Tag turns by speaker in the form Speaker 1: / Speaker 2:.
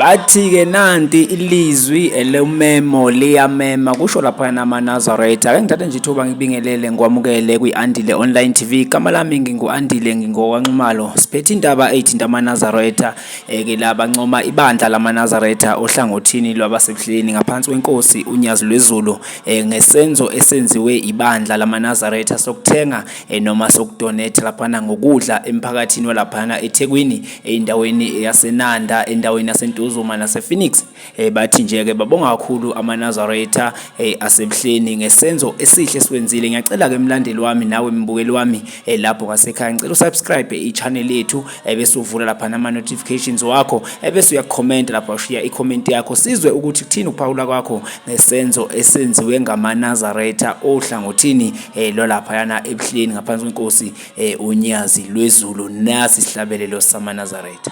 Speaker 1: bathi ke nanti ilizwi elememo liyamema kusho lapha amaNazareth. Ake ngithathe nje ithuba ngibingelele ngikwamukele kwi-Andile Online TV. Igama lami ngingu-Andile ngingokwaNxumalo. Siphethe indaba eyithinta amaNazareth ke laba ncoma ibandla lamaNazareth ohlangothini lwabaseBuhleni ngaphansi kwenkosi unyazi lwezulu ngesenzo esenziwe ibandla lamaNazareth sokuthenga noma sokudonate laphana ngokudla emphakathini walaphana eThekwini endaweni yaseNanda endaweni yaseNtuzuma nasePhoenix. Bathi nje ke babonga kakhulu amaNazareth aseBuhleni ngesenzo esihle sikwenzile. Ngiyacela ke mlandeli wami nawe mbukeli wami lapho ngasekhaya ngicela usubscribe i-channel yethu bese uvula lapha ama notifications wakho bese uyacomment lapha ushiya i-comment yakho sizwe ukuthi kuthini ukuphawula kwakho ngesenzo esenziwe ngamaNazareth ohlangothini lolapha yana eBuhleni ngaphansi kwenkosi unyazi lwezulu. Nasi isihlabelelo samaNazareth.